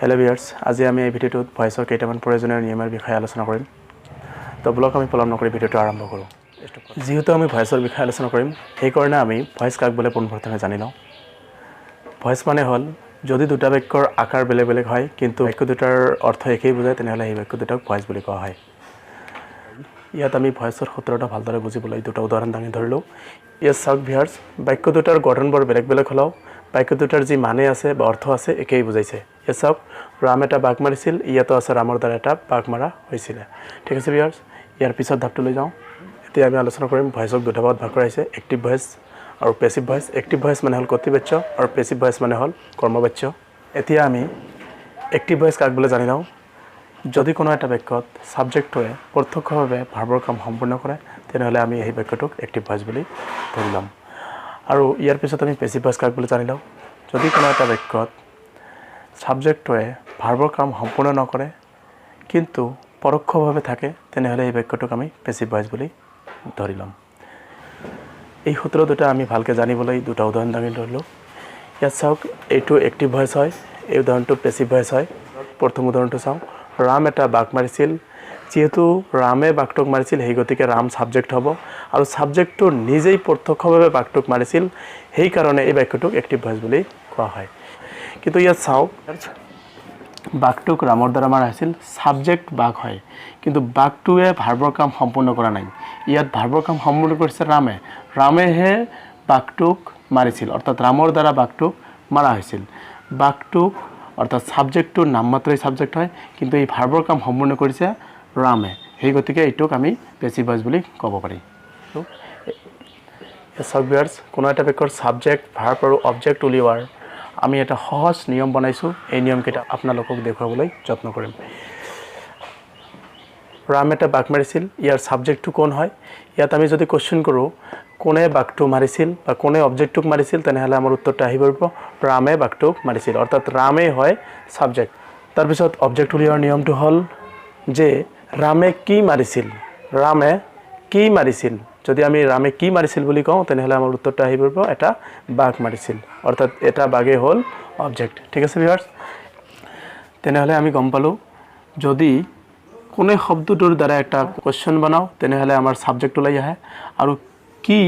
hello viewers আজি আমি এই ভিডিওটোত ভয়েসৰ কেইটামান প্ৰয়োজনীয় নিয়মৰ বিষয়ে আলোচনা কৰিম তো ব্লগ আমি পলম নকৰি ভিডিওটো আৰম্ভ কৰোঁ যেহেতু আমি ভয়েসৰ বিষয়ে আলোচনা কৰিম এই কাৰণে আমি ভয়েস কাক বলে পোনপ্ৰথমে জানি লওঁ ভয়েস মানে হল যদি দুটা বাক্যৰ আকাৰ বেলেগ বেলেগ হয় কিন্তু বাক্য দুটাৰ অৰ্থ একেই বুজায় তেনেহলে এই বাক্য দুটাক ভয়েস বুলি কোৱা হয় ইয়াত আমি ভয়েসৰ সূত্ৰটা ভালদৰে বুজিবলৈ দুটা উদাহৰণ দাঙি ধৰিলোঁ ইয়াত চাওক ভিউয়াৰ্স বাক্য দুটাৰ গঠন বৰ বেলেগ বেলেগ হলেও বাক্য দুটাৰ যি মানে আছে বা অৰ্থ আছে একেই বুজাইছে ইয়াত চাওক ৰাম এটা বাঘ মাৰিছিল ইয়াতো আছে ৰামৰ দ্বাৰা এটা বাঘ মাৰা হৈছিল ঠিক আছে ভিউয়াৰ্স ইয়াৰ পিছত ধাপটো লৈ যাওঁ এতিয়া আমি আলোচনা কৰিম ভয়েসক দুটা ভাগত ভাগ কৰা হৈছে এক্টিভ ভয়েস আৰু পেসিভ ভয়েস এক্টিভ ভয়েস মানে হল কৰ্তৃবাচ্য আৰু পেসিভ ভয়েস মানে হল কৰ্মবাচ্য এতিয়া আমি এক্টিভ ভয়েস কাক বলে জানি লওঁ যদি কোনো এটা বাক্যত সাবজেক্টটোৱে প্ৰত্যক্ষভাৱে ভাৰ্বৰ কাম সম্পূৰ্ণ কৰে তেনেহলে আমি এই বাক্যটোক এক্টিভ ভয়েস বুলি ধৰি ল'ম আৰু ইয়াৰ পিছত আমি পেসিভ ভয়েস কাক বলে জানি লওঁ যদি কোনো এটা বাক্যত সাবজেক্টটোৱে ভাৰ্বৰ কাম সম্পূৰ্ণ নকৰে কিন্তু পৰোক্ষভাৱে থাকে তেনেহলে এই বাক্যটোক আমি পেসিভ ভয়েস বুলি ধৰি ল'ম এই সূত্ৰ দুটা আমি ভালকৈ জানিবলৈ দুটা উদাহৰণ দাঙি ধৰিলোঁ ইয়াত চাওক এইটো এক্টিভ ভয়েস হয় এই উদাহৰণটো পেসিভ ভয়েস হয় প্ৰথম উদাহৰণটো চাওঁ ৰাম এটা বাঘ মাৰিছিল যেহেতু ৰামে বাঘটোক মাৰিছিল সেই গতিকে ৰাম সাবজেক্ট হ'ব আৰু সাবজেক্টটো নিজেই প্ৰত্যক্ষভাৱে বাঘটোক মাৰিছিল সেই কাৰণে এই বাক্যটোক এক্টিভ ভয়েস বুলি কোৱা হয় কিন্তু ইয়াত চাওক বাঘটোক ৰামৰ দ্বাৰা মাৰা হৈছিল সাবজেক্ট বাঘ হয় কিন্তু বাঘটোৱে ভাৰ্বৰ কাম সম্পূৰ্ণ কৰা নাই ইয়াত ভাৰ্বৰ কাম সম্পূৰ্ণ কৰিছে ৰামেহে বাঘটোক মাৰিছিল অৰ্থাৎ ৰামৰ দ্বাৰা বাঘটোক মাৰা হৈছিল বাঘটোক অৰ্থাৎ সাবজেক্টটোৰ নাম মাত্ৰই সাবজেক্ট হয় কিন্তু এই ভাৰ্বৰ কাম সম্পূৰ্ণ কৰিছে ৰামে সেই গতিকে এইটোক আমি পেসিভ ভয়েস বুলি ক'ব পাৰি চাওক ভিউয়াৰ্স কোনো এটা বাক্যৰ সাবজেক্ট ভাৰ্ব আৰু অবজেক্ট উলিওৱাৰ আমি এটা সহজ নিয়ম বনাইছো এই নিয়মকেইটা আপোনালোকক দেখুৱাবলৈ যত্ন কৰিম ৰাম এটা বাঘ মাৰিছিল ইয়াৰ সাবজেক্টটো কোন হয় ইয়াত আমি যদি কোশ্চেন কৰোঁ কোনে বাঘটো মাৰিছিল বা কোনে অবজেক্টটোক মাৰিছিল তেনেহলে আমাৰ উত্তৰটা আহিব ৰামে বাঘটোক মাৰিছিল অৰ্থাৎ ৰামে হয় সাবজেক্ট তাৰ পিছত অবজেক্ট উলিওৱাৰ নিয়মটো হল যে ৰামে কি মাৰিছিল যদি আমি ৰামে কি মাৰিছিল বুলি কওঁ তেনেহলে আমাৰ উত্তৰটা আহিব এটা বাঘ মাৰিছিল অৰ্থাৎ এটা বাঘে হল অবজেক্ট ঠিক আছে ভিউয়াৰ্স তেনেহলে আমি গম পালো যদি কোনে শব্দটোৰ দ্বাৰা একটা কোশ্চেন বনাও তেনেহলে আমাৰ সাবজেক্ট ওলাই আহে আৰু কি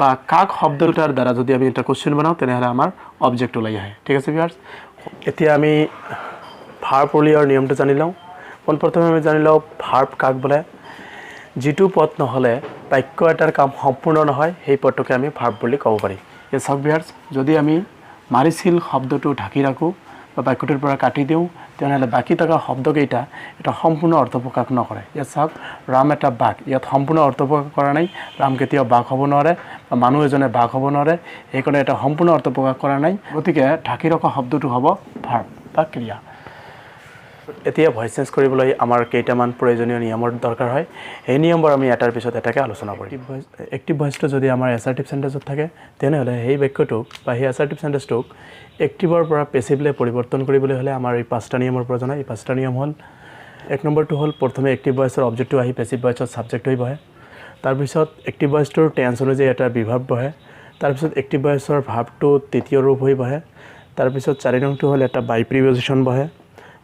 বা কাক শব্দটাৰ দ্বাৰা যদি আমি এটা কোশ্চেন বনাও তেনেহলে আমাৰ অবজেক্ট ওলাই আহে ঠিক আছে ভিউয়াৰ্স এতিয়া আমি ভাৰ্ব উলিওৱাৰ নিয়মটো জানি লওঁ প্ৰথমে আমি জানি লওঁ ভাৰ্ব কাক বলে যেটো পদ নহলে বাক্য এটাৰ কাম সম্পূৰ্ণ নহয় সেই পদটোকে আমি ভাৰ্ব বুলি ক'ব পাৰি এই চাওক ভিউয়াৰ্স যদি আমি মাৰিছিল শব্দটো ঢাকি ৰাখো বা বাক্যটোৰ পৰা কাটি দিওঁ তেনেহলে বাকি থকা শব্দকেইটা এটা সম্পূৰ্ণ অৰ্থ প্ৰকাশ নকৰে ইয়াত চাওক ৰাম এটা বাঘ ইয়াত সম্পূৰ্ণ অৰ্থ প্ৰকাশ কৰা নাই ৰাম কেতিয়াও বাঘ হ'ব নোৱাৰে বা মানুহ এজনে বাঘ হ'ব নোৱাৰে সেইকাৰণে এটা সম্পূৰ্ণ অৰ্থ প্ৰকাশ কৰা নাই গতিকে ঢাকি ৰখা শব্দটো হ'ব ভাৰ্ব বা ক্ৰিয়া এতিয়া ভয়েস চেঞ্জ কৰিবলৈ আমাৰ কেইটামান প্ৰয়োজনীয় নিয়মৰ দৰকাৰ হয় এই নিয়মবোৰ আমি এটাৰ পিছত এটাকে আলোচনা কৰিম এক্টিভ ভয়েসটো যদি আমাৰ এছাৰ্টিভ সেন্টেন্সত থাকে তেনেহলে সেই বাক্যটোক বা সেই এছাৰ্টিভ সেন্টেন্সটোক এক্টিভৰ পৰা পেসিভলৈ পৰিৱৰ্তন কৰিবলৈ হলে আমাৰ এই পাঁচটা নিয়মৰ প্ৰয়োজন হয় এই পাঁচটা নিয়ম হল এক নম্বৰটো হল প্ৰথমে এক্টিভ ভয়েসৰ অবজেক্টটো আহি পেসিভ ভয়েসৰ সাবজেক্ট হৈ বহে তাৰ পিছত এক্টিভ ভয়েসটোৰ টেন্স অনুযায়ী এটা বিভাব বহে তাৰ পিছত এক্টিভ ভয়েসৰ ভাৰ্বটো তৃতীয় ৰূপ হৈ বহে তাৰ পিছত 4 নংটো হল এটা বাই প্ৰিপজিশন বহে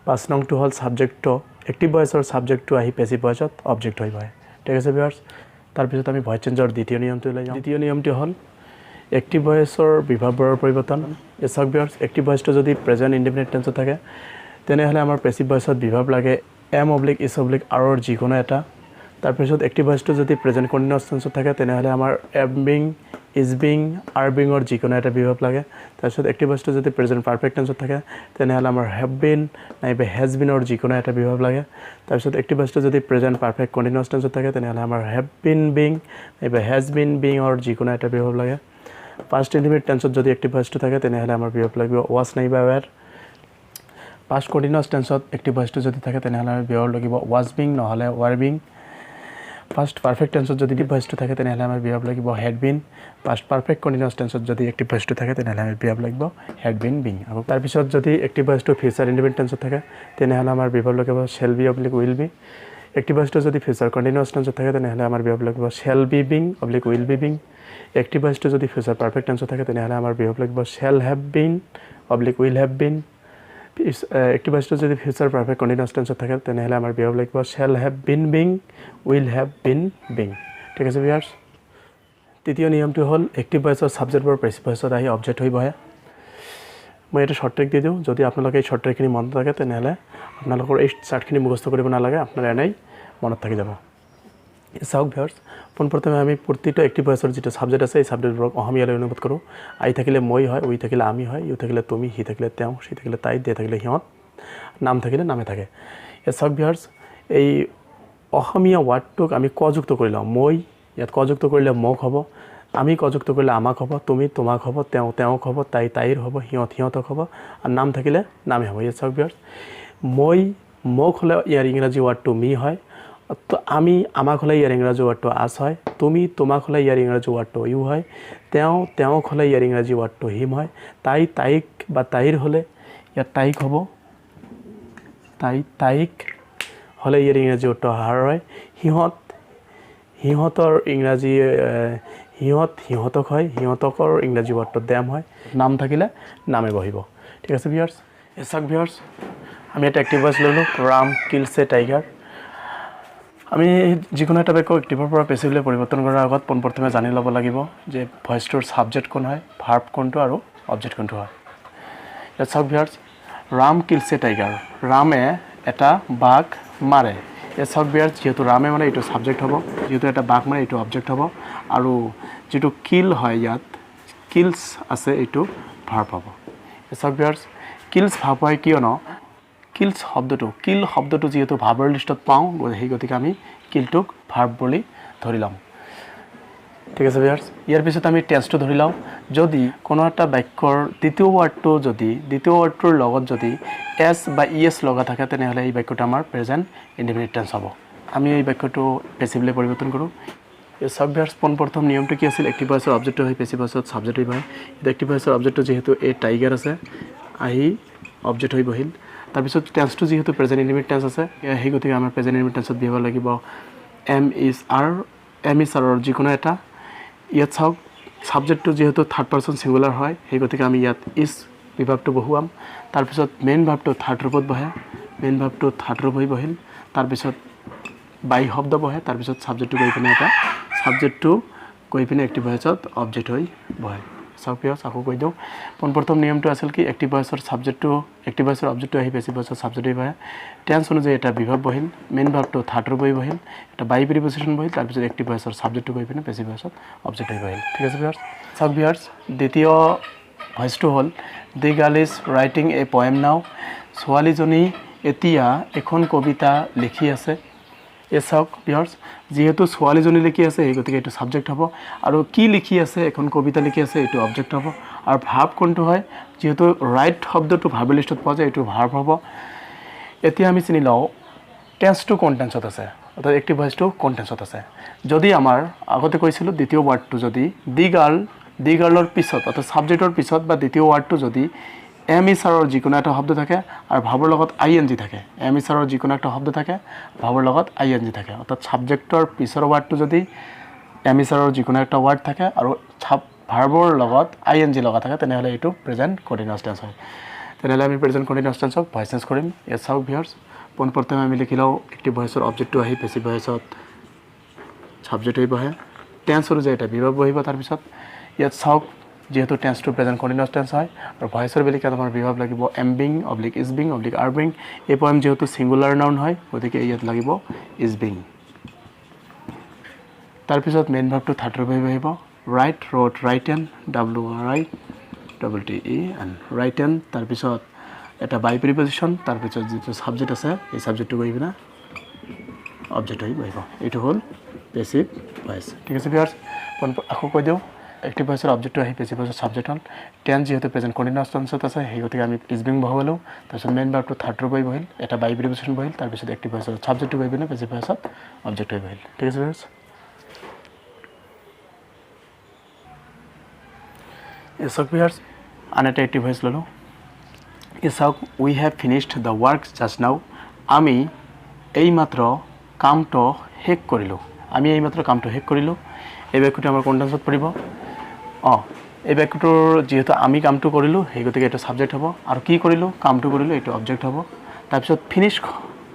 5 নংটো হল সাবজেক্ট এক্টিভ ভয়েসৰ সাবজেক্টটো আহি পেসিভ ভয়েসত অবজেক্ট হৈ বহে ঠিক আছে ভিউয়াৰ্স তাৰ পিছত আমি ভয়েস চেঞ্জৰ দ্বিতীয় নিয়মটো লৈ যাওঁ দ্বিতীয় নিয়মটো হল এক্টিভ ভয়েসৰ বিভাৱৰ পৰিৱৰ্তন এই চাওক ভিউয়াৰ্স এক্টিভ ভয়েসটো যদি প্ৰেজেন্ট ইনডিফিনিট টেন্সত থাকে তেনেহলে আমাৰ পেসিভ ভয়েসত বিভাৱ লাগে আৰৰ যিকোনো এটা তাৰ পিছত এক্টিভ ভয়েসটো যদি প্ৰেজেন্ট কন্টিনিউয়াছ টেন্সত থাকে তেনেহলে আমাৰ am being is being are বিংৰ যিকোনো এটা বিভাৱ লাগে তাৰ পিছত এক্টিভ ভয়েসটো যদি প্ৰেজেন্ট পাৰফেক্ট টেন্সত থাকে তেনেহলে আমাৰ হেভ বিন নাইবা হেজ বিনৰ যিকোনো এটা বিভাৱ লাগে তাৰ পিছত এক্টিভ ভয়েসটো যদি প্ৰেজেন্ট পাৰফেক্ট কন্টিনিউয়াছ টেন্সত থাকে তেনেহলে আমাৰ হেভ বিন বিং নাইবা হেজ বিন বিংৰ যিকোনো এটা বিভাৱ লাগে পাষ্ট ইনডিফিনিট টেন্সত যদি এক্টিভ ভয়েসটো থাকে তেনেহলে আমাৰ বিভাৱ লাগিব ওয়াজ নাইবা ওয়্যাৰ পাষ্ট কন্টিনিউয়াছ টেন্সত এক্টিভ ভয়েসটো যদি থাকে তেনেহলে আমাৰ বিভাৱ লাগিব ওয়াজ বিং নহলে ওয়াৰ বিং পাষ্ট পাৰফেক্ট টেন্সত যদি এক্টিভ ভয়েসটো থাকে তেনেহলে আমাৰ বিভাৱ লাগিব হেড বিন পাষ্ট পাৰফেক্ট কন্টিনিউয়াছ টেন্সত যদি এক্টিভ ভয়েসটো থাকে তেনেহলে আমাৰ বিভাৱ লাগিব হেড বিন বিং আৰু তাৰ পিছত যদি এক্টিভ ভয়েসটো ফিউচাৰ ইনডিফিনিট টেন্সত থাকে তেনেহলে আমাৰ বিভাৱ লাগিব shall be will be active ভয়েসটো যদি ফিউচাৰ কন্টিনিউয়াছ টেন্সত থাকে তেনেহলে আমাৰ বিভাৱ লাগিব shall be being will be being active ভয়েসটো যদি ফিউচাৰ পাৰফেক্ট টেন্সত থাকে তেনেহলে আমাৰ বিভাৱ লাগিব shall have been will have been active ভয়েসটো যদি ফিউচাৰ পাৰফেক্ট কণ্টিনিউয়াছ টেন্সত থাকে তেনেহ'লে আমাৰ বিহেভ লাগিব shall have been being will have bin being ঠিক আছে ভিউয়াৰ্ছ তৃতীয় নিয়মটো হ'ল একটিভ ভয়েসৰ ছাবজেক্টবোৰ পেছিভ ভয়েসত আহি অবজেক্ট হৈ বহে মই এটা শৰ্ট ট্ৰিক দি দিওঁ যদি আপোনালোকে এই শৰ্ট ট্ৰিকখিনি মনত থাকে তেনেহ'লে আপোনালোকৰ এই চাৰ্টখিনি মুখস্থ কৰিব নালাগে আপোনাৰ এনেই মনত থাকি যাব চাওক ভিউয়াৰ্ছ পোনপ্ৰথমে আমি প্ৰতিটো একটিভ ভয়েসৰ যিটো ছাবজেক্ট আছে এই ছাবজেক্টবোৰক অসমীয়ালৈ অনুবাদ কৰোঁ আই থাকিলে মই হয় উই থাকিলে আমি হয় ইউ থাকিলে তুমি হি থাকিলে তেওঁ সি থাকিলে তাই দে থাকিলে সিহঁত নাম থাকিলে নামে থাকে চাওক ভিউয়াৰ্ছ এই অসমীয়া ৱাৰ্ডটোক আমি কযুক্ত কৰি লওঁ মই ইয়াত কযুক্ত কৰিলে মোক হ'ব আমি কযুক্ত কৰিলে আমাক হ'ব তুমি তোমাক হ'ব তেওঁ তেওঁক হ'ব তাই তাইৰ হ'ব সিহঁত সিহঁতক হ'ব আৰু নাম থাকিলে নামে হ'ব ইয়াত চাওক ভিউয়াৰ্ছ মই মোক হ'লে ইয়াৰ ইংৰাজী ৱাৰ্ডটো মি হয় তো আমি আমাক হ'লে ইয়াৰ ইংৰাজী ৱাৰ্ডটো আছ হয় তুমি তোমাক হ'লে ইয়াৰ ইংৰাজী ৱাৰ্ডটো ইউ হয় তেওঁ তেওঁক হ'লে ইয়াৰ ইংৰাজী ৱাৰ্ডটো হিম হয় তাই তাইক বা তাইৰ হ'লে ইয়াত তাইক হ'ব তাইক হ'লে ইয়াৰ ইংৰাজী ৱাৰ্ডটো হাৰ হয় সিহঁতৰ ইংৰাজী সিহঁতক হয় সিহঁতকৰ ইংৰাজী ৱাৰ্ডটো দেম হয় নাম থাকিলে নামে বহিব ঠিক আছে ভিউয়াৰ্ছ চাওক ভিউয়াৰ্ছ আমি এটা একটিভ ভয়েস ল'লোঁ ৰাম কিলছ এ টাইগাৰ আমি যিকোনো এটা বাক্য একটিভৰ পৰা পেছিভলৈ পৰিৱৰ্তন কৰাৰ আগত পোনপ্ৰথমে জানি ল'ব লাগিব যে ভয়েসটোৰ ছাবজেক্ট কোন হয় ভাৰ্ব কোনটো আৰু অবজেক্ট কোনটো হয় ইয়াত চাওক ভিউয়াৰ্ছ ৰাম কিলছ এ টাইগাৰ ৰামে এটা বাঘ মাৰে ইয়াত চাওক ভিউয়াৰ্ছ যিহেতু ৰামে মানে এইটো ছাবজেক্ট হ'ব যিহেতু এটা বাঘ মাৰে এইটো অবজেক্ট হ'ব আৰু যিটো কিল হয় ইয়াত কিলছ আছে এইটো ভাৰ্ব হ'ব চাওক ভিউয়াৰ্ছ কিলছ ভাৰ্ব হয় কিয়নো কিলছ কিল শব্দটো যেহেতু ভাৰ্বৰ লিষ্টত পাওঁ সেই গতিকে আমি কিলটোক ভাৰ্ব বুলি ধৰি ল'ম ঠিক আছে ভিউয়াৰ্ছ ইয়াৰ পিছত আমি টেন্সটো ধৰি লওঁ যদি কোনো এটা বাক্যৰ দ্বিতীয় ৱাৰ্ডটোৰ লগত যদি এছ বা ইএছ লগা থাকে তেনেহ'লে এই বাক্যটো আমাৰ প্ৰেজেণ্ট ইনডিফিনিট টেন্স হ'ব আমি এই বাক্যটো পেছিভলৈ পৰিৱৰ্তন কৰোঁ এই চাওক ভিউয়াৰ্ছ পোনপ্ৰথম নিয়মটো কি আছিল একটিভ ভয়েসৰ অবজেক্টটো হৈ পেছিভ ভয়েসত ছাবজেক্ট হৈ বহে একটিভ ভয়েসৰ অবজেক্টটো যিহেতু এই টাইগাৰ আছে আহি অবজেক্ট হৈ বহিল তাৰপিছত টেন্সটো যিহেতু প্ৰেজেণ্ট ইনডিফিনিট টেন্স আছে সেই গতিকে আমাৰ প্ৰেজেণ্ট ইনডিফিনিট টেন্সত বিহেভ লাগিব এম ইজ আৰৰ যিকোনো এটা ইয়াত চাওক ছাবজেক্টটো যিহেতু থাৰ্ড পাৰ্চন ছিংগুলাৰ হয় সেই গতিকে আমি ইয়াত ইজ বিভাগটো বহুৱাম তাৰপিছত মেইন ভাৰ্বটো থাৰ্ড ৰূপত বহে মেইন ভাৰ্বটো থাৰ্ড ৰূপ হৈ বহিল তাৰপিছত বাই শব্দ বহে তাৰপিছত ছাবজেক্টটো গৈ পিনে একটিভ ভয়েসত অবজেক্ট হৈ বহে চাওক ভিউয়াৰ্ছ আকৌ কৈ দিওঁ পোনপ্ৰথম নিয়মটো আছিল কি একটিভ ভয়েসৰ অবজেক্টটো আহি পেছিভ ভয়েসৰ ছাবজেক্ট হৈ বহে টেন্স অনুযায়ী এটা বিভাগ বহিল মেইন ভাৰ্বটো থাৰ্ড ৰূপ হৈ বহিল এটা বাই প্ৰিপজিশ্যন বহিল তাৰপিছত একটিভ ভয়েসৰ ছাবজেক্টটো গৈ পিনে পেছিভ ভয়েসত অবজেক্ট হৈ বহিল ঠিক আছে ভিউয়াৰ্ছ চাওক ভিউয়াৰ্ছ দ্বিতীয় ভয়েসটো হ'ল the girl is writing a poem now ছোৱালীজনী এতিয়া এখন কবিতা লিখি আছে এই চাওক ভিউয়াৰ্ছ যেহেতু ছোৱালীজনী লিখি আছে সেই গতিকে এইটো ছাবজেক্ট হ'ব আৰু কি লিখি আছে এখন কবিতা লিখি আছে এইটো অবজেক্ট হ'ব আৰু ভাৰ্ব কোনটো হয় যেহেতু ৰাইট শব্দটো ভাৰ্ব লিষ্টত পোৱা যায় এইটো ভাৰ্ব হ'ব এতিয়া আমি চিনি লওঁ টেন্সটো কোন টেন্সত আছে অৰ্থাৎ একটিভ ভয়েসটো কোন টেন্সত আছে যদি আমাৰ আগতে কৈছিলোঁ দ্বিতীয় ৱাৰ্ডটো যদি দি গাৰ্লৰ পিছত অৰ্থাৎ ছাবজেক্টৰ পিছত বা দ্বিতীয় ৱাৰ্ডটো যদি এম ইজ আৰৰ যিকোনো এটা শব্দ থাকে আৰু ভাৰ্বৰ লগত আই এন জি থাকে এম ইজ আৰৰ যিকোনো এটা শব্দ থাকে ভাৰ্বৰ লগত আই এন জি থাকে অৰ্থাৎ ছাবজেক্টৰ পিছৰ ৱাৰ্ডটো যদি এম ইজ আৰৰ যিকোনো এটা ৱাৰ্ড থাকে আৰু ভাৰ্বৰ লগত আই এন জি লগা থাকে তেনেহ'লে এইটো প্ৰেজেণ্ট কণ্টিনিউয়াছ টেন্স হয় তেনেহ'লে আমি প্ৰেজেণ্ট কণ্টিনিউয়াছ টেন্সক ভয়েস চেঞ্জ কৰিম ইয়াত চাওক ভিউয়াৰ্ছ পোনপ্ৰথমে আমি লিখি লওঁ একটিভ ভয়েসৰ অবজেক্টটো আহি পেছিভ ভয়েসত ছাবজেক্ট হৈ বহে টেন্স অনুযায়ী এটা বিভাগ বহিব তাৰপিছত ইয়াত চাওক যেহেতু টেন্সটো প্ৰেজেণ্ট কণ্টিনিউয়াছ টেন্স হয় আৰু ভয়েসৰ বেলেগ আমাৰ বিভাগ লাগিব am being oblique is being oblique R being এই পয়েম যেহেতু ছিংগুলাৰ নাউন হয় গতিকে ইয়াত লাগিব ইজ বিং তাৰপিছত মেইন ভাৰ্বটো থাৰ্ড ৰূপ হৈ বহিব ৰাইট ৰোড ৰাইটেন WRITEN তাৰপিছত এটা বাই প্ৰিপজিশ্যন তাৰপিছত যিটো ছাবজেক্ট আছে এই ছাবজেক্টটো গৈ পিনে অবজেক্ট হৈ বহিব এইটো হ'ল পেছিভ ভয়েস ঠিক আছে ভিউয়াৰ্ছ আকৌ কৈ দিওঁ একটিভ ভয়েসৰ অবজেক্টটো আহি পেছিভ ভয়েসৰ ছাবজেক্ট হ'ল টেন্স যেহেতু প্ৰেজেণ্ট কণ্টিনিউয়াছ টেন্সত আছে সেই গতিকে আমি ইজ বিং বহালোঁ তাৰপিছত মেইন ভাৰ্বটো থাৰ্ড ৰূপ হৈ বহিল এটা বাই প্ৰিপজিশ্যন বহিল তাৰপিছত একটিভ ভয়েসৰ ছাবজেক্টটো গৈ পিনে পেছিভ ভয়েসত অবজেক্ট হৈ বহিল ঠিক আছে ভিউয়াৰ্ছ এই চাওক ভিউয়াৰ্ছ আন এটা একটিভ ভয়েস ল'লোঁ এই চাওক we have finished the work just now আমি এইমাত্ৰ কামটো শেষ কৰিলোঁ এই বাক্যটো আমাৰ কোন টেন্সত পৰিব এই বাক্যটোৰ যেহেতু আমি কামটো কৰিলোঁ সেই গতিকে এইটো সাবজেক্ট হ'ব আৰু কি কৰিলোঁ কামটো কৰিলোঁ এইটো অবজেক্ট হ'ব তাৰপিছত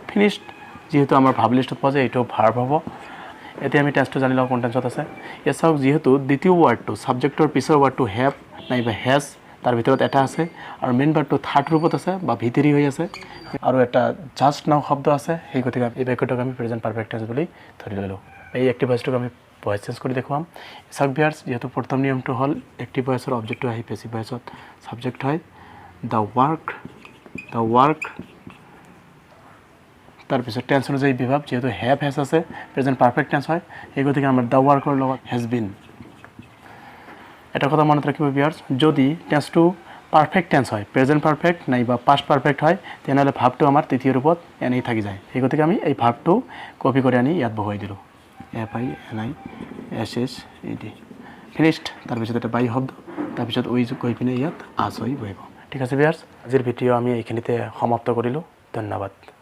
ফিনিশড যেহেতু আমাৰ ভাব লিষ্টত পোৱা যায় এইটো ভাৰ্ব হ'ব এতিয়া আমি টেন্সটো জানি লওঁ কোন টেন্সত আছে ইয়াত চাওক যেহেতু দ্বিতীয় ৱাৰ্ডটো সাবজেক্টৰ পিছৰ ৱাৰ্ডটো হেভ নাইবা হেজ তাৰ ভিতৰত এটা আছে আৰু মেইন ভাৰ্বটো থাৰ্ড ৰূপত আছে বা ভিতৰি হৈ আছে আৰু এটা জাষ্ট নাও শব্দ আছে সেই গতিকে এই বাক্যটোক আমি প্ৰেজেন্ট পাৰফেক্ট টেন্স বুলি ধৰি ল'লোঁ এই এক্টিভ ভয়েসটোক আমি ভয়েস চেঞ্জ কৰি দেখুৱাম চাওক ভিউয়াৰ্ছ যেহেতু প্ৰথম নিয়মটো হ'ল এক্টিভ ভয়েসৰ অবজেক্টটো আহি পেছিভ ভয়েসত সাবজেক্ট হয় দ্য ওয়াৰ্ক তাৰপিছত টেন্স অনুযায়ী বিভাগ যেহেতু হেভ হেজ আছে প্ৰেজেন্ট পাৰফেক্ট টেন্স হয় সেই গতিকে আমাৰ দ্য ওয়াৰ্কৰ লগত হেজ বিন এটা কথা মনত ৰাখিব ভিউয়াৰ্ছ যদি টেন্সটো পাৰফেক্ট টেন্স হয় প্ৰেজেন্ট পাৰফেক্ট নাইবা পাস্ট পাৰফেক্ট হয় তেনেহলে ভাবটো আমাৰ তৃতীয় ৰূপত এনেই থাকি যায় সেই গতিকে আমি এই ভাবটো কপি কৰি আনি ইয়াত বহুৱাই দিলোঁ FINISHED ফিনিশড তাৰপিছত এটা বাই শব্দ তাৰপিছত উই গৈ পিনে ইয়াত আছ হৈ বহিব ঠিক আছে ভিউয়াৰ্ছ আজিৰ ভিডিঅ' আমি এইখিনিতে সমাপ্ত কৰিলোঁ ধন্যবাদ